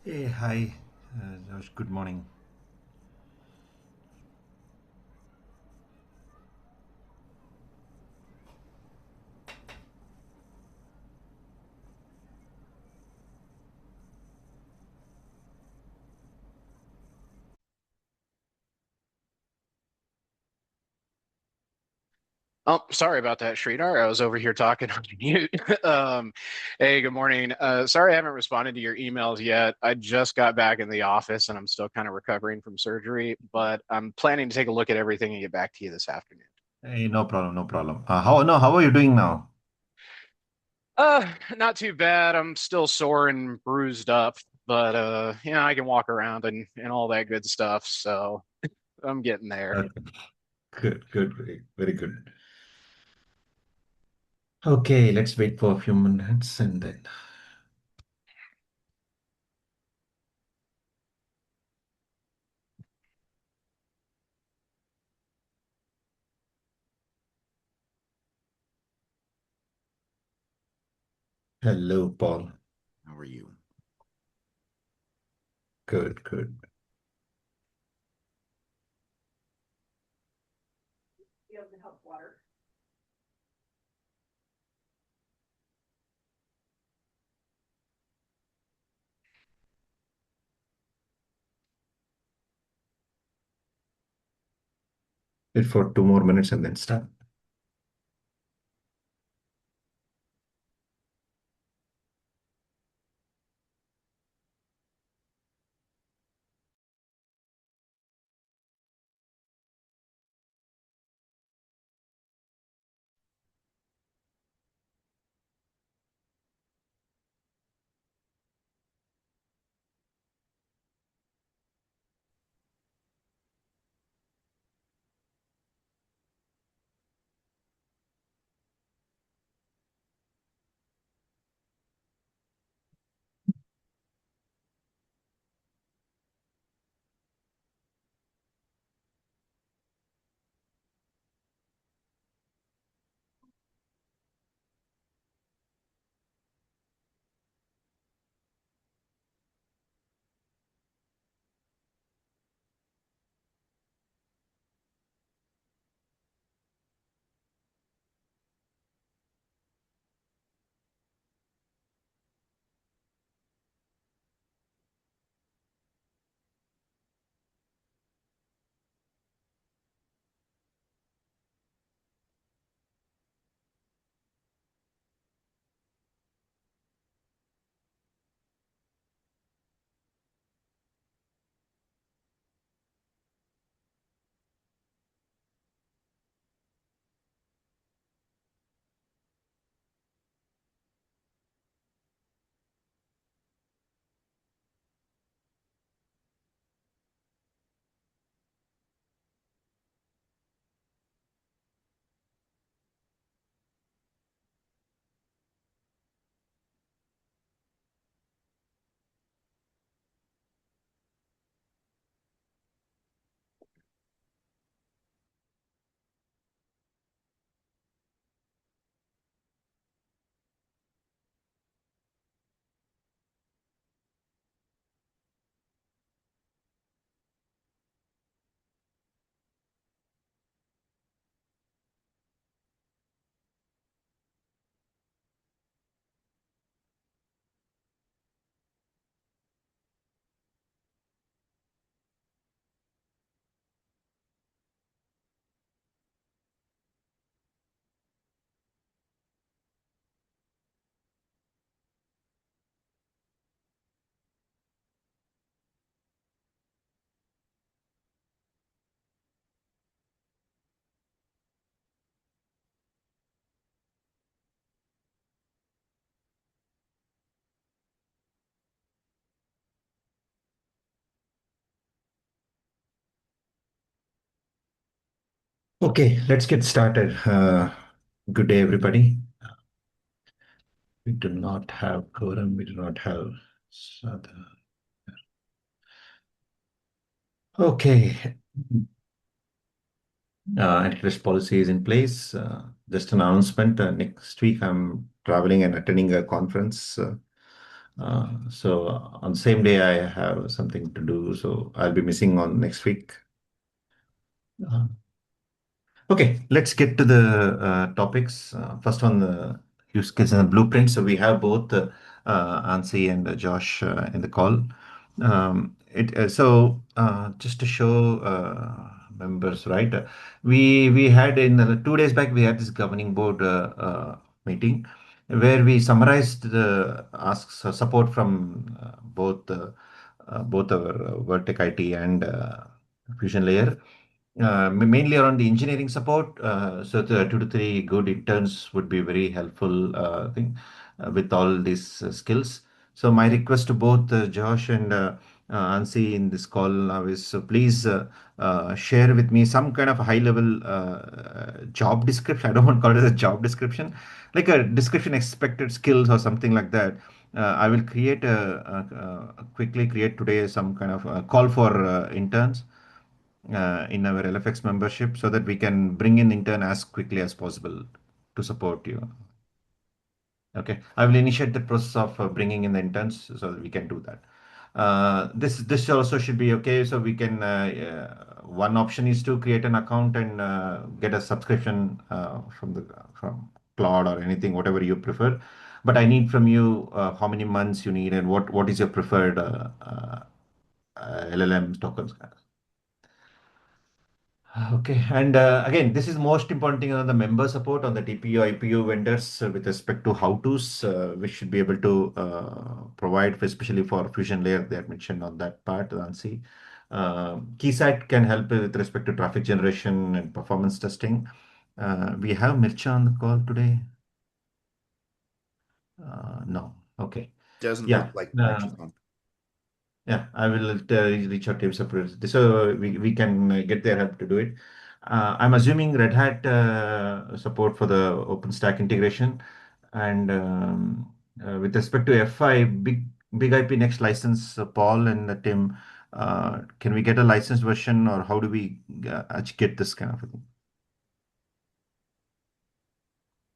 Hey, hi, Josh. Good morning. Oh, sorry about that, Sridhar. I was over here talking on mute. Hey, good morning. Sorry I haven't responded to your emails yet. I just got back in the office and I'm still kind of recovering from surgery, but I'm planning to take a look at everything and get back to you this afternoon. Hey, no problem, no problem. How are you doing now? Not too bad. I'm still sore and bruised up, but I can walk around and all that good stuff, so I'm getting there. Okay. Good, very good. Okay, let's wait for a few minutes and then. Hello, Paul. How are you? Good, good. Wait for 2 more minutes and then start. Okay, let's get started. Good day, everybody. We do not have quorum. We do not have. Okay. Antitrust policy is in place. Just an announcement. Next week, I'm traveling and attending a conference So on the same day, I have something to do, so I'll be missing on next week. Uh, Okay, let's get to the topics. First one, the use case and the blueprint. So we have both Ansi and Josh in the call. Just to show members, right? We had in 2 days back we had this governing board meeting where we summarized the asks support from both our Vertec IT and Fusion Layer, mainly around the engineering support. So the 2 to 3 good interns would be very helpful, I think, with all these skills. So my request to both Josh and Ansi in this call now is please share with me some kind of high-level job description. I don't want to call it a job description, like a description expected skills or something like that. I will quickly create today some kind of call for interns in our LFX membership so that we can bring in intern as quickly as possible to support you. Okay, I will initiate the process of bringing in the interns so that we can do that. This also should be okay. So we can one option is to create an account and get a subscription from Cloud or anything, whatever you prefer. But I need from you how many months you need and what is your preferred LLM tokens. Okay, and again, this is most important thing on the member support on the TPU, IPU vendors with respect to how-tos, we should be able to provide, especially for Fusion Layer, they are mentioned on that part, Nancy. KeySat can help with respect to traffic generation and performance testing. We have Mircha on the call today. No, okay. Doesn't Yeah. look like Uh, Mitch is on. Yeah, I will reach out to him separately so we can get their help to do it. I'm assuming Red Hat support for the OpenStack integration. And with respect to F5, big IP next license, Paul and Tim, can we get a licensed version or how do we actually get this kind of a thing?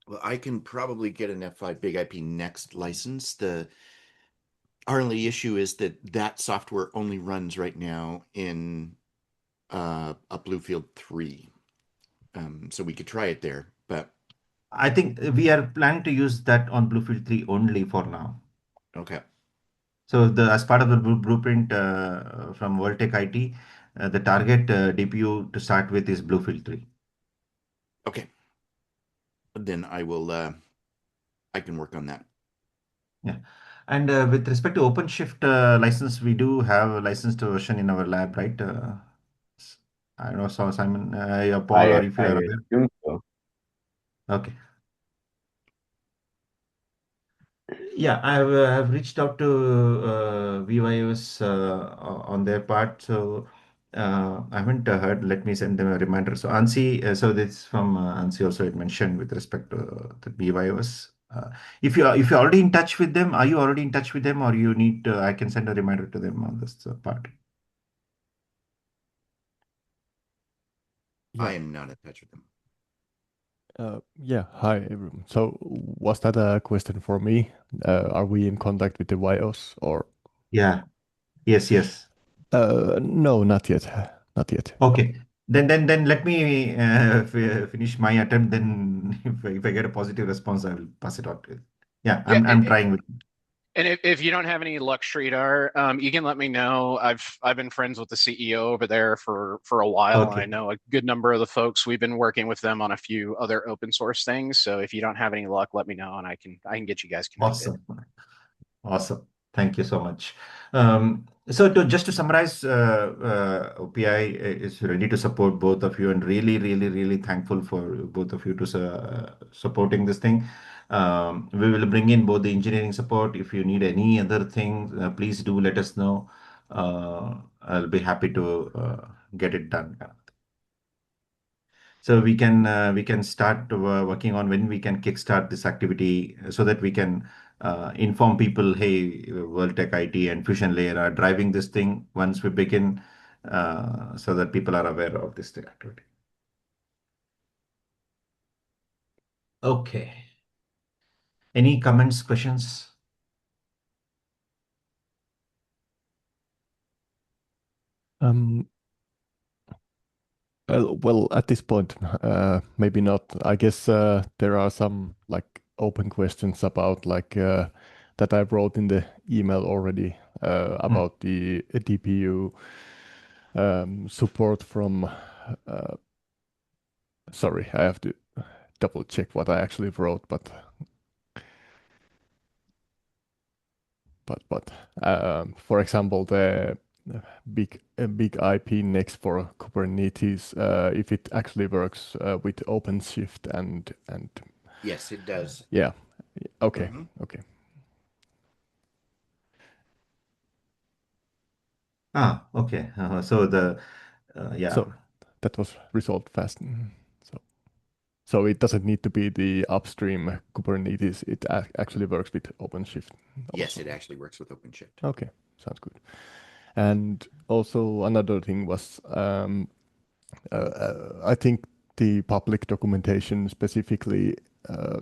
Well, I can probably get an F5 Big IP Next license. Our only issue is that software only runs right now in a Bluefield 3. So we could try it there, but I think we are planning to use that on Bluefield 3 only for now. okay. So as part of the blueprint from Voltec IT, the target DPU to start with is Bluefield 3. Okay. Then I can work on that. Yeah. And with respect to OpenShift license, we do have a licensed version in our lab, right? I don't know, so Simon, Paul, or if you I are aware. assume so. Okay. Yeah, I've reached out to VYOS on their part, so I haven't heard. Let me send them a reminder. So Ansi, so this from Ansi also it mentioned with respect to the VYOS. If you're already in touch with them, are you already in touch with them, or you need I can send a reminder to them on this part. I Yeah. am not in touch with them. Yeah. Hi, everyone. So, was that a question for me? Are we in contact with the YOS or? Yeah. Yes. No, not yet. Not yet. Okay. Then let me finish my attempt. Then if I get a positive response, I will pass it on to you. Yeah, Yeah, I'm trying with. and if you don't have any luck, Sridhar, you can let me know. I've been friends with the CEO over there for a while, and I Okay. know a good number of the folks. We've been working with them on a few other open source things. So if you don't have any luck, let me know, and I can get you guys connected. Awesome. Awesome. Thank you so much. So just to summarize, OPI is ready to support both of you and really thankful for both of you to supporting this thing. We will bring in both the engineering support. If you need any other thing, please do let us know. I'll be happy to get it done. So we can start working on when we can kickstart this activity so that we can inform people, hey, World Tech IT and Fusion Layer are driving this thing once we begin, so that people are aware of this activity. Okay. Any comments, questions? Um, well, at this point, maybe not. I guess there are some like open questions about like that I wrote in the email already Mm. about the DPU support from. Sorry, I have to double check what I actually wrote, but for example, the big IP next for Kubernetes, if it actually works with OpenShift and Yes, it does. yeah, okay, Hmm. okay. Okay. So yeah. So that was resolved fast. So so it doesn't need to be the upstream Kubernetes. It actually works with OpenShift Yes, also. it actually works with OpenShift. Okay, sounds good. And also another thing was I think the public documentation specifically uh,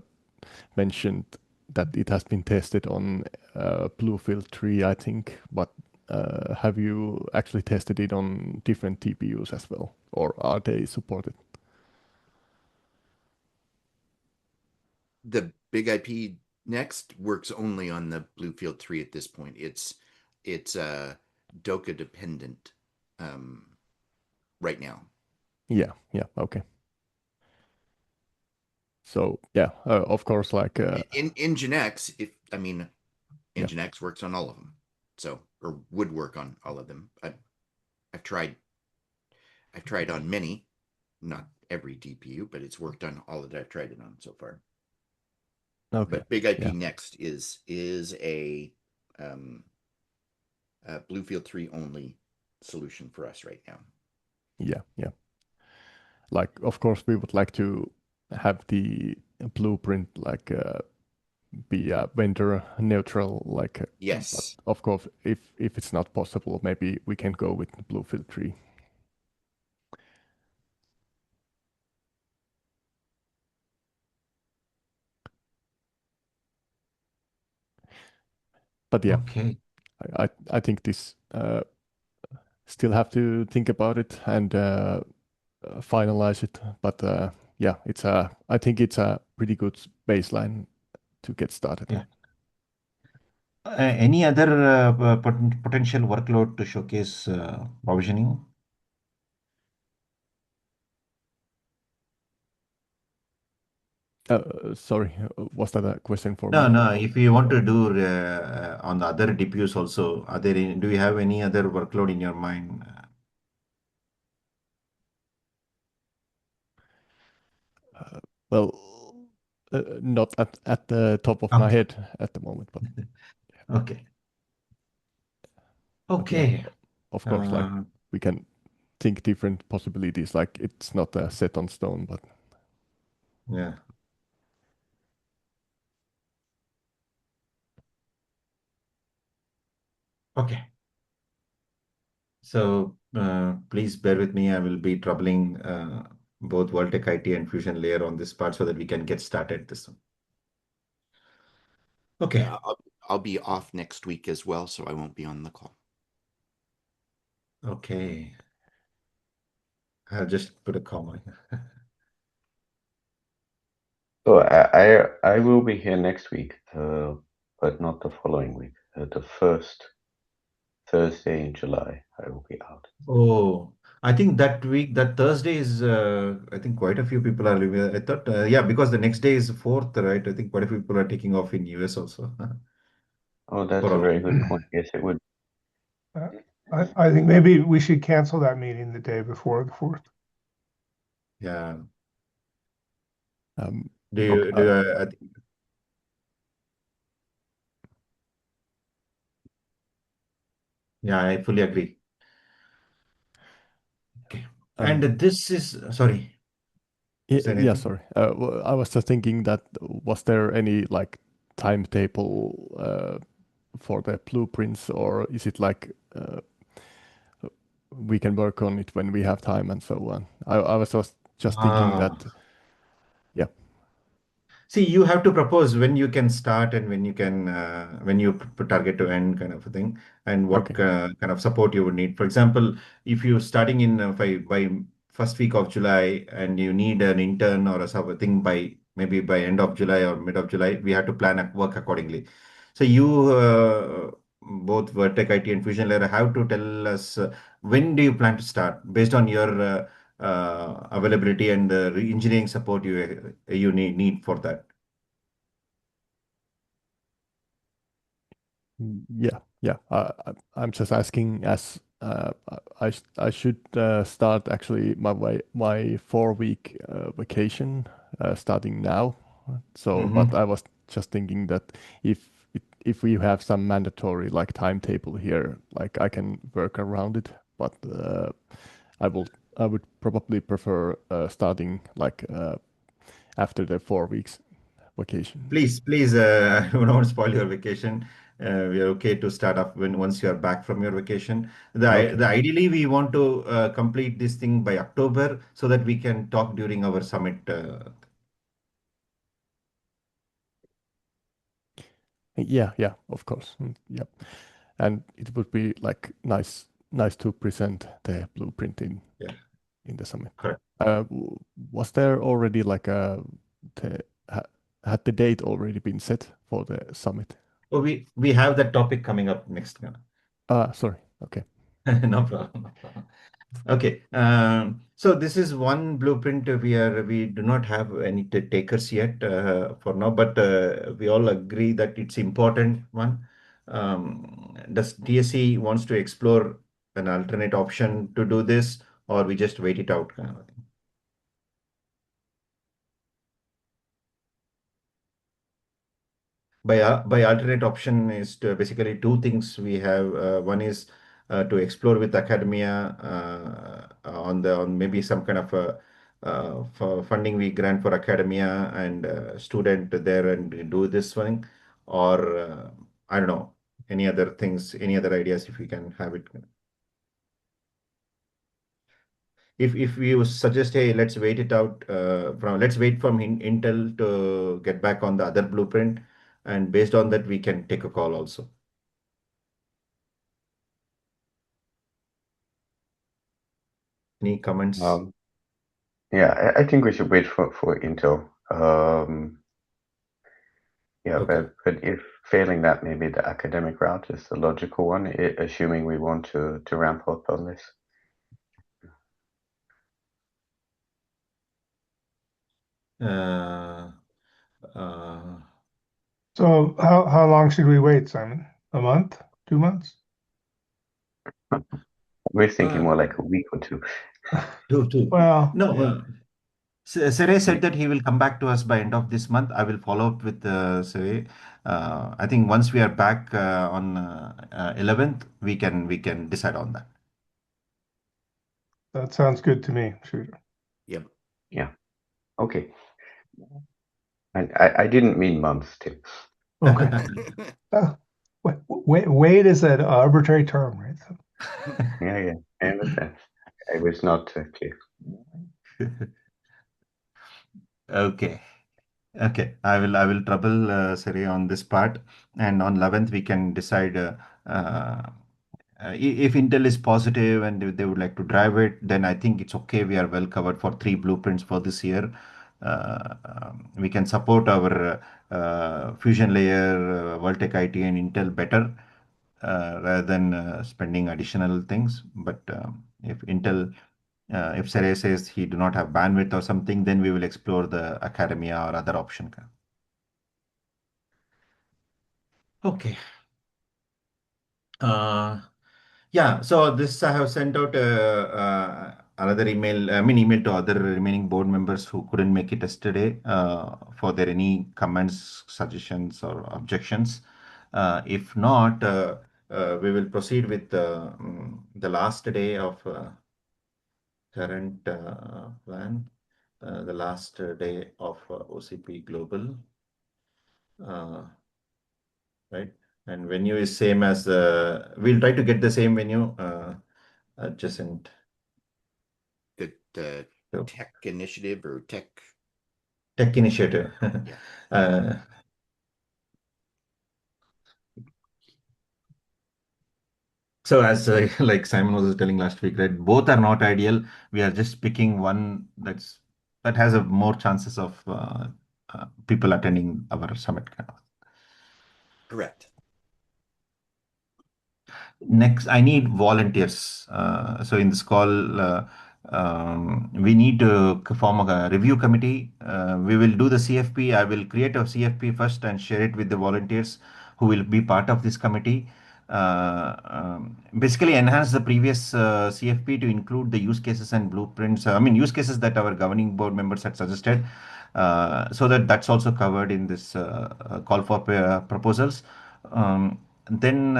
mentioned that it has been tested on Bluefield 3, I think, but have you actually tested it on different TPUs as well, or are they supported? The big IP next works only on the Bluefield 3 at this point. It's Doka dependent um, right now. Yeah, yeah, okay. So yeah, of course, like In Nginx, if I mean yeah, Nginx works on all of them, so or would work on all of them. I've tried I've tried on many, not every DPU, but it's worked on all that I've tried it on so far. okay, But Big IP yeah, Next is um, a Bluefield 3 only solution for us right now. yeah, yeah. Like of course, we would like to have the blueprint like be vendor neutral, like. But Yes. of course, if it's not possible, maybe we can go with Bluefield 3. But yeah, Okay. I think this still have to think about it and finalize it. But yeah, it's a I think it's a pretty good baseline to get started. Yeah. Any other potential workload to showcase provisioning? Sorry, was that a question for No, me? no. If you want to do on the other DPUs also, do you have any other workload in your mind? Uh, well, not at the top of my Okay. head at the moment, Okay. but yeah, Okay. of course, like Uh, we can think different possibilities. Like it's not set on stone, but yeah. Okay. So please bear with me. I will be troubling both Voltec IT and Fusion Layer on this part so that we can get started this one. Okay. Yeah, I'll be off next week as well, so I won't be on the call. Okay. I'll just put a comma here. So I will be here next week, but not the following week. The first Thursday in July, I will be out. Oh, I think that week, that Thursday is, I think quite a few people are leaving. I thought, yeah, because the next day is 4th, right? I think quite a few people are taking off in US also Oh, that's for a all. very good point. Yes, it would. Uh, I think maybe we should cancel that meeting the day before the 4th. Yeah. um, Do okay, you, do you, I think, yeah, I fully agree. Okay. And um, this is, sorry, is there yeah, anything? sorry. I was just thinking that was there any like timetable for the blueprints, or is it like we can work on it when we have time and so on? I was just thinking Ah, that, yeah, See, you have to propose when you can start and when you can when you target to end kind of a thing, and what Okay. kind of support you would need. For example, if you're starting in by first week of July and you need an intern or a sort of thing by maybe by end of July or mid of July, we have to plan a work accordingly. So you both Vertec IT and Fusion Layer have to tell us when do you plan to start based on your availability and the engineering support you need for that. Yeah, yeah. I'm just asking as I should start actually my 4 week vacation starting now. So, but I was just thinking that if we have some mandatory like timetable here, like I can work around it. But I will I would probably prefer starting like after the 4 weeks vacation. Please, I don't want to spoil your vacation. We are okay to start up when once you are back from your vacation. Okay. The ideally we want to complete this thing by October so that we can talk during our summit. Yeah, yeah, of course. Yeah. And it would be like nice to present the blueprint Yeah, in the summit. correct. Was there already like the, ha, had the date already been set for the summit? Oh, we have that topic coming up next. Sorry. Okay. No problem. No problem. Okay. So this is one blueprint we do not have any takers yet for now, but we all agree that it's important one. Does TSC wants to explore an alternate option to do this, or we just wait it out kind of thing? By alternate option is to basically two things we have. One is to explore with academia on maybe some kind of a for funding we grant for academia and student there and do this one, or I don't know, any other things, any other ideas if we can have it. If you suggest, hey, let's wait it out let's wait from Intel to get back on the other blueprint, and based on that we can take a call also. Any comments? Yeah, I think we should wait for Intel. Yeah, Okay. but if failing that, maybe the academic route is the logical one, assuming we want to ramp up on this. Uh, uh, So how long should we wait, Simon? A month? 2 months? We're thinking uh, more like a week or two. two. Well, No, yeah. Sere said that he will come back to us by end of this month. I will follow up with Sere. I think once we are back on 11th, we can decide on that. That sounds good to me, Shooter. Yep. Yeah. Okay. And I didn't mean months, Tim. Okay. Wait is an arbitrary term, right? So, Yeah, I understand. I was not clear. Okay. Okay, I will trouble Siri on this part, and on 11th we can decide uh, if Intel is positive and if they would like to drive it, then I think it's okay. We are well covered for three blueprints for this year. We can support our Fusion Layer, Voltec IT, and Intel better rather than spending additional things. But if Sere says he do not have bandwidth or something, then we will explore the academia or other option. Okay. Uh, yeah, so this I have sent out another email, I mean email to other remaining board members who couldn't make it yesterday for their any comments, suggestions or objections. If not, we will proceed with the last day of current plan, the last day of OCP Global, right? And venue is same as we'll try to get the same venue adjacent. The So, tech initiative or tech Tech initiative. Yeah. uh, so as like Simon was telling last week, right? Both are not ideal. We are just picking one that has a more chances of people attending our summit. Correct. Next, I need volunteers. So in this call, we need to form a review committee. We will do the CFP. I will create a CFP first and share it with the volunteers who will be part of this committee. Basically, enhance the previous CFP to include the use cases and blueprints. I mean, use cases that our governing board members had suggested, so that that's also covered in this call for proposals. Then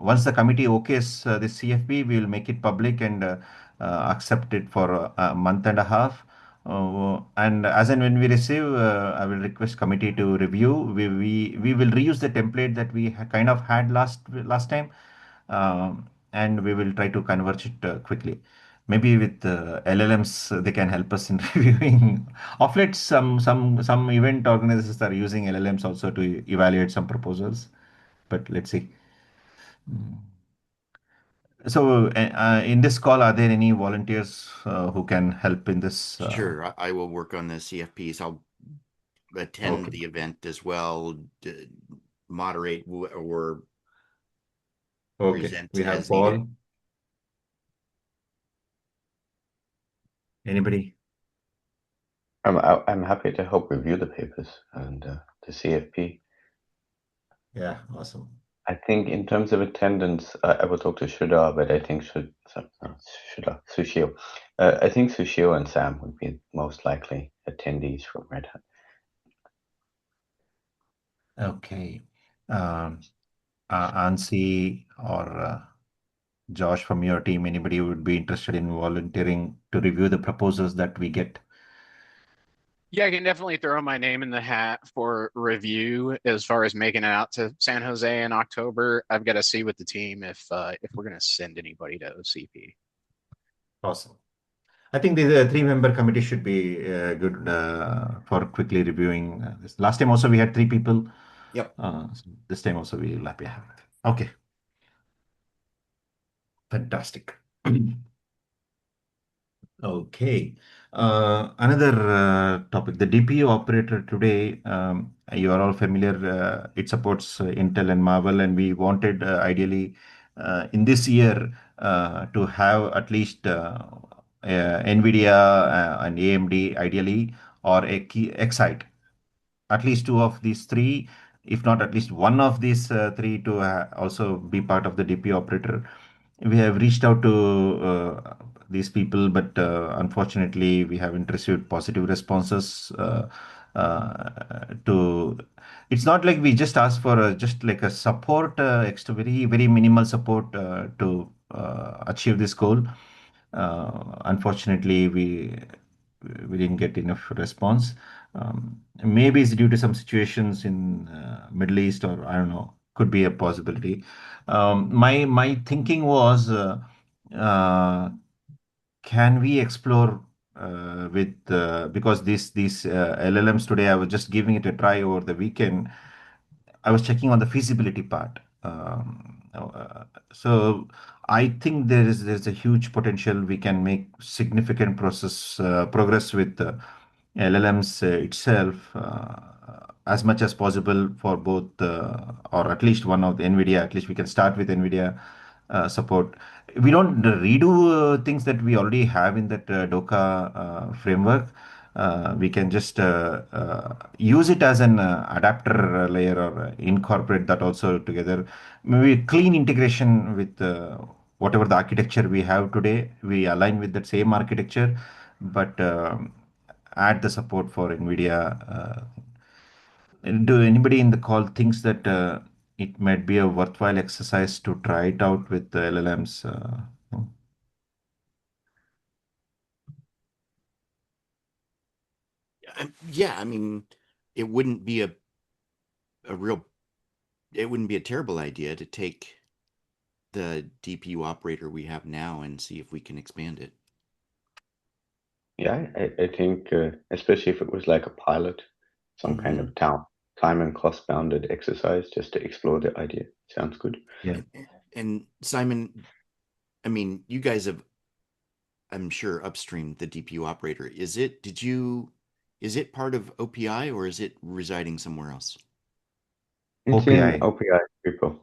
once the committee okays this CFP, we will make it public and accept it for a month and a half. And as and when we receive, I will request committee to review. We will reuse the template that we kind of had last time, and we will try to converge it quickly. Maybe with LLMs, they can help us in reviewing. Of late, some event organizers are using LLMs also to evaluate some proposals, but let's see. So, in this call, are there any volunteers who can help in this? Sure. I will work on the CFPs. I'll attend Okay. the event as well, moderate or Okay. present We have as needed. Paul. Anybody? I'm happy to help review the papers and the CFP. Yeah, awesome. I think in terms of attendance, I will talk to Sridhar, but I think Sushil. I think Sushil and Sam would be most likely attendees from Red Hat. Okay. Um, Ansi or Josh from your team, anybody who would be interested in volunteering to review the proposals that we get? Yeah, I can definitely throw my name in the hat for review as far as making it out to San Jose in October. I've got to see with the team if we're going to send anybody to OCP. Awesome. I think the three-member committee should be good for quickly reviewing this. Last time also we had three people. Yep. So this time also we will be having it. Okay, fantastic. Okay. Another topic, the DPU operator today, you are all familiar, it supports Intel and Marvel, and we wanted ideally in this year to have at least NVIDIA and AMD ideally, or a key Excite, at least two of these three, if not at least one of these three, to also be part of the DP operator. We have reached out to these people, but unfortunately, we haven't received positive responses. To It's not like we just asked for just like a support, extra very minimal support to achieve this goal. Unfortunately, we didn't get enough response. Maybe it's due to some situations in Middle East, or I don't know, could be a possibility. My thinking was, uh, can we explore with because these LLMs today, I was just giving it a try over the weekend. I was checking on the feasibility part. So I think there's a huge potential. We can make significant progress with LLMs itself, as much as possible for both, or at least one of the NVIDIA. At least we can start with NVIDIA support. We don't redo things that we already have in that Doka framework. We can just use it as an adapter layer, or incorporate that also together. Maybe clean integration with whatever the architecture we have today. We align with that same architecture, but add the support for NVIDIA. Do anybody in the call thinks that it might be a worthwhile exercise to try it out with the LLMs? No? Yeah, I mean, it wouldn't be a real, it wouldn't be a terrible idea to take the DPU operator we have now and see if we can expand it. Yeah, I think especially if it was like a pilot, some kind of time and cost bounded exercise just to explore the idea. Sounds good. Yeah. And Simon, I mean, you guys have, I'm sure, upstream the DPU operator. Is it part of OPI or is it residing somewhere else? It's in OPI. OPI repo.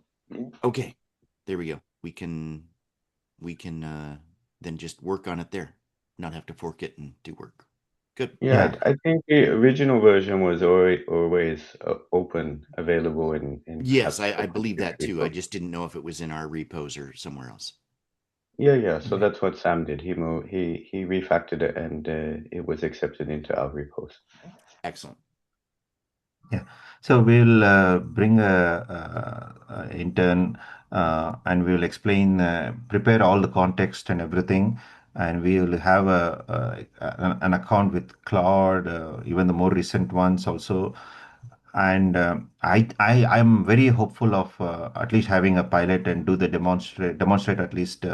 Okay, there we go. We can then just work on it there, not have to fork it and do work. Good. Yeah, Yeah. I think the original version was always open, available in Yes, perhaps I open believe source that too. I repo. just didn't know if it was in our repos or somewhere else. Yeah. So that's what Sam did. He refactored it and it was accepted into our repos. Excellent. Yeah. So we'll bring a intern and we will explain, prepare all the context and everything. And we will have an account with Claude, even the more recent ones also. And I'm very hopeful of at least having a pilot and do the demonstrate at least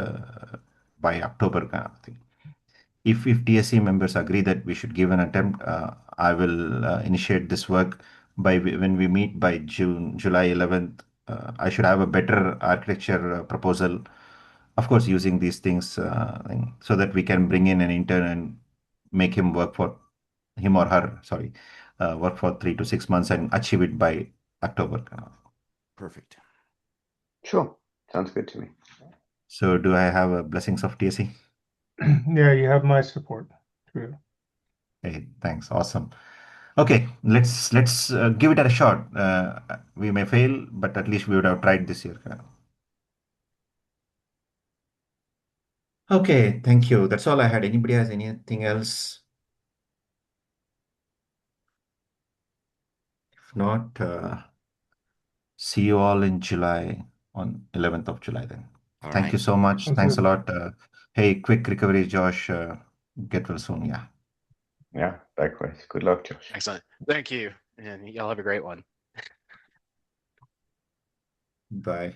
by October kind of thing. If TSC members agree that we should give an attempt, I will initiate this work when we meet by July 11th. I should have a better architecture proposal, of course, using these things so that we can bring in an intern and make him work for him or her, sorry, work for 3 to 6 months and achieve it by October. Perfect. Sure, sounds good to me. So, do I have a blessings of TSC? Yeah, you have my support. True. Hey, thanks. Awesome. Okay, let's give it a shot. We may fail, but at least we would have tried this year. Okay, thank you. That's all I had. Anybody has anything else? If not, see you all in July on 11th of July then. All Thank you right. so much. Sounds Thanks a good. lot. Hey, quick recovery, Josh. Get well soon. Yeah. Yeah, likewise. Good luck, Josh. Excellent. Thank you. And y'all have a great one. Bye.